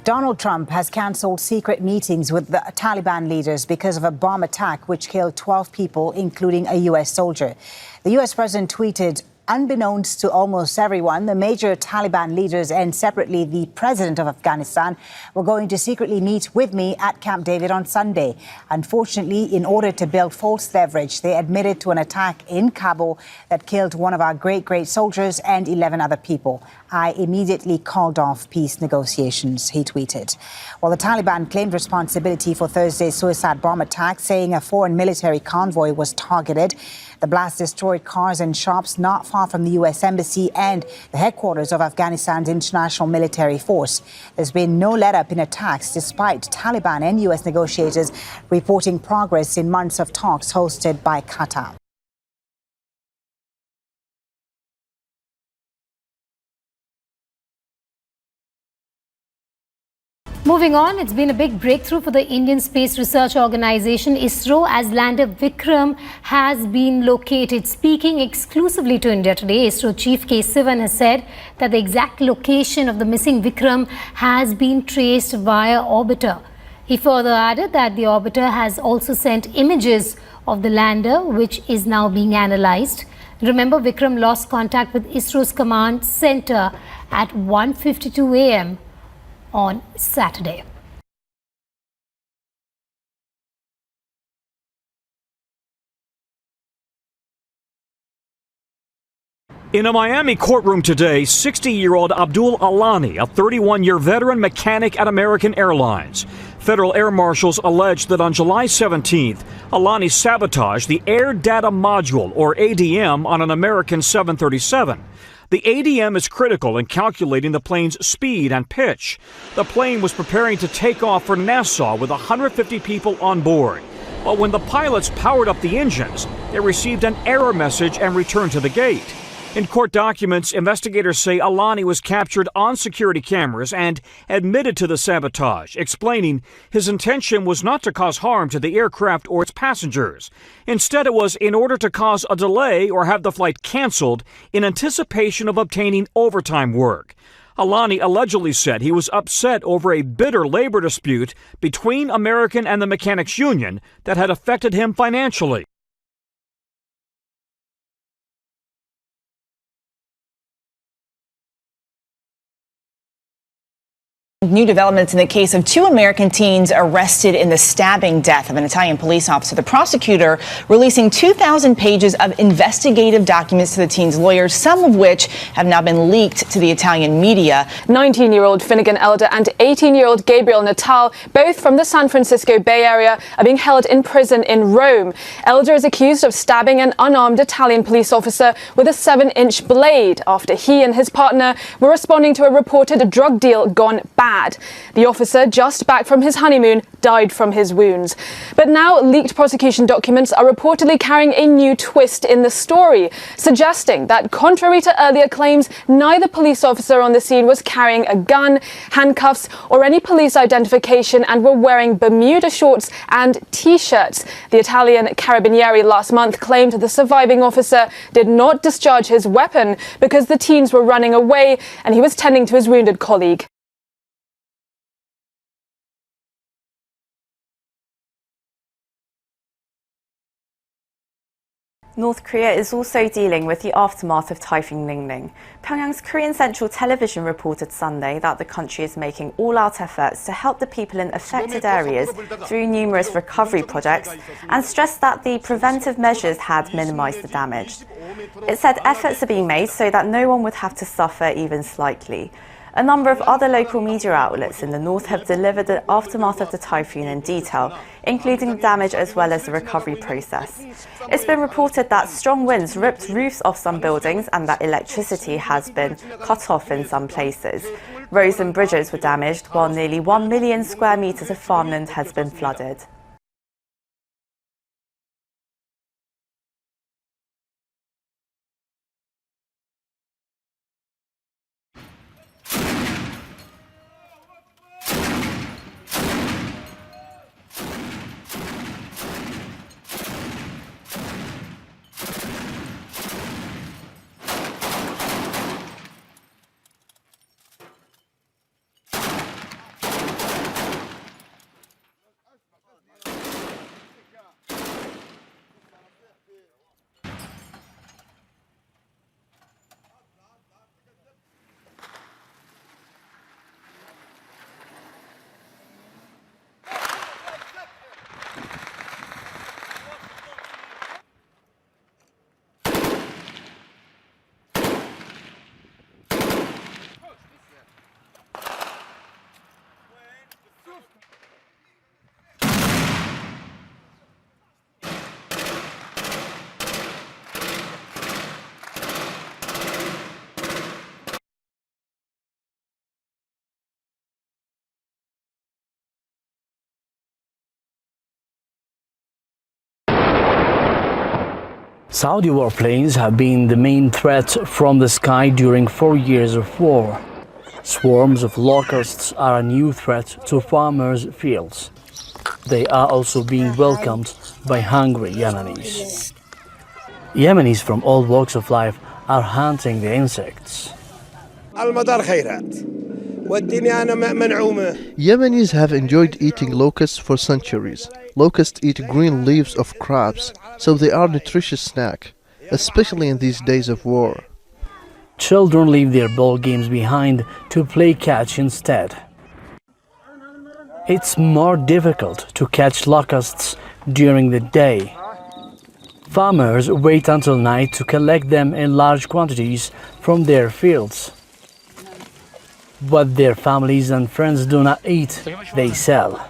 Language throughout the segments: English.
Donald Trump has cancelled secret meetings with the Taliban leaders because of a bomb attack which killed 12 people, including a U.S. soldier. The U.S. president tweeted, "Unbeknownst to almost everyone, the major Taliban leaders and separately the president of Afghanistan were going to secretly meet with me at Camp David on Sunday. Unfortunately, in order to build false leverage, they admitted to an attack in Kabul that killed one of our great soldiers and 11 other people. I immediately called off peace negotiations," he tweeted. Well, the Taliban claimed responsibility for Thursday's suicide bomb attack, saying a foreign military convoy was targeted. The blast destroyed cars and shops not far from the U.S. Embassy and the headquarters of Afghanistan's international military force. There's been no let-up in attacks, despite Taliban and U.S. negotiators reporting progress in months of talks hosted by Qatar. Moving on, it's been a big breakthrough for the Indian Space Research Organization, ISRO, as lander Vikram has been located. Speaking exclusively to India today, ISRO Chief K. Sivan has said that the exact location of the missing Vikram has been traced via orbiter. He further added that the orbiter has also sent images of the lander, which is now being analyzed. Remember, Vikram lost contact with ISRO's command center at 1:52 a.m. on Saturday. In a Miami courtroom today, 60-year-old Abdul Alani, a 31-year veteran mechanic at American Airlines. Federal air marshals allege that on July 17th, Alani sabotaged the Air Data Module, or ADM, on an American 737. The ADM is critical in calculating the plane's speed and pitch. The plane was preparing to take off for Nassau with 150 people on board. But when the pilots powered up the engines, they received an error message and returned to the gate. In court documents, investigators say Alani was captured on security cameras and admitted to the sabotage, explaining his intention was not to cause harm to the aircraft or its passengers. Instead, it was in order to cause a delay or have the flight canceled in anticipation of obtaining overtime work. Alani allegedly said he was upset over a bitter labor dispute between American and the Mechanics Union that had affected him financially. New developments in the case of two American teens arrested in the stabbing death of an Italian police officer. The prosecutor releasing 2,000 pages of investigative documents to the teens' lawyers, some of which have now been leaked to the Italian media. 19-year-old Finnegan Elder and 18-year-old Gabriel Natal, both from the San Francisco Bay Area, are being held in prison in Rome. Elder is accused of stabbing an unarmed Italian police officer with a 7-inch blade after he and his partner were responding to a reported drug deal gone bad. The officer, just back from his honeymoon, died from his wounds. But now leaked prosecution documents are reportedly carrying a new twist in the story, suggesting that, contrary to earlier claims, neither police officer on the scene was carrying a gun, handcuffs, or any police identification and were wearing Bermuda shorts and T-shirts. The Italian Carabinieri last month claimed the surviving officer did not discharge his weapon because the teens were running away and he was tending to his wounded colleague. North Korea is also dealing with the aftermath of Typhoon Lingling. Pyongyang's Korean Central Television reported Sunday that the country is making all-out efforts to help the people in affected areas through numerous recovery projects and stressed that the preventive measures had minimized the damage. It said efforts are being made so that no one would have to suffer even slightly. A number of other local media outlets in the north have delivered the aftermath of the typhoon in detail, including the damage as well as the recovery process. It's been reported that strong winds ripped roofs off some buildings and that electricity has been cut off in some places. Roads and bridges were damaged, while nearly 1 million square meters of farmland has been flooded. Saudi warplanes have been the main threat from the sky during 4 years of war. Swarms of locusts are a new threat to farmers' fields. They are also being welcomed by hungry Yemenis. Yemenis from all walks of life are hunting the insects. Yemenis have enjoyed eating locusts for centuries. Locusts eat green leaves of crops, so they are a nutritious snack, especially in these days of war. Children leave their ball games behind to play catch instead. It's more difficult to catch locusts during the day. Farmers wait until night to collect them in large quantities from their fields. What their families and friends do not eat, they sell.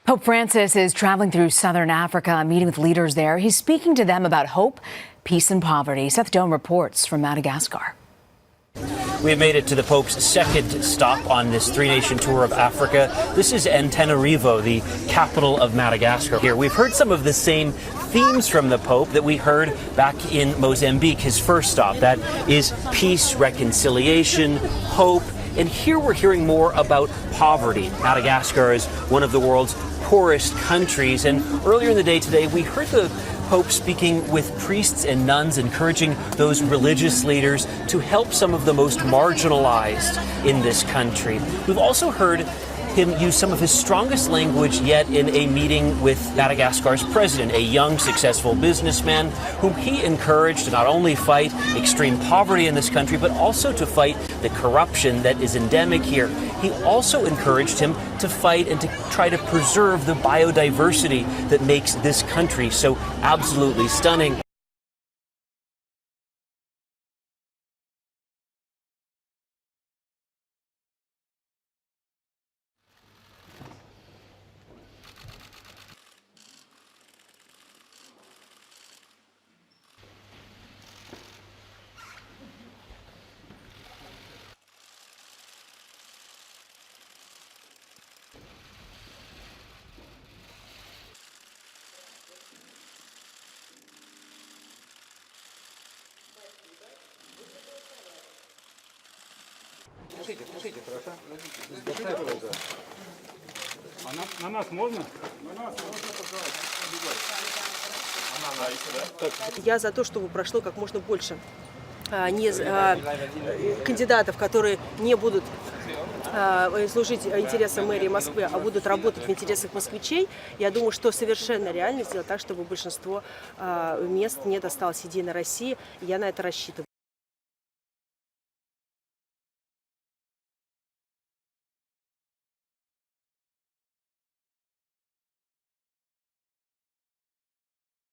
Pope Francis is traveling through southern Africa, meeting with leaders there. He's speaking to them about hope, peace and poverty. Seth Doan reports from Madagascar. We have made it to the Pope's second stop on this three-nation tour of Africa. This is Antananarivo, the capital of Madagascar. Here we've heard some of the same themes from the Pope that we heard back in Mozambique, his first stop. That is peace, reconciliation, hope. And here we're hearing more about poverty. Madagascar is one of the world's poorest countries. And earlier in the day today, we heard the Pope speaking with priests and nuns, encouraging those religious leaders to help some of the most marginalized in this country. We've also heard him use some of his strongest language yet in a meeting with Madagascar's president, a young, successful businessman whom he encouraged to not only fight extreme poverty in this country, but also to fight the corruption that is endemic here. He also encouraged him to fight and to try to preserve the biodiversity that makes this country so absolutely stunning. На нас можно? Я за то, чтобы прошло как можно больше кандидатов, которые не будут служить интересам мэрии Москвы, а будут работать в интересах москвичей. Я думаю, что совершенно реально сделать так, чтобы большинство мест не досталось Единой России. Я на это рассчитываю.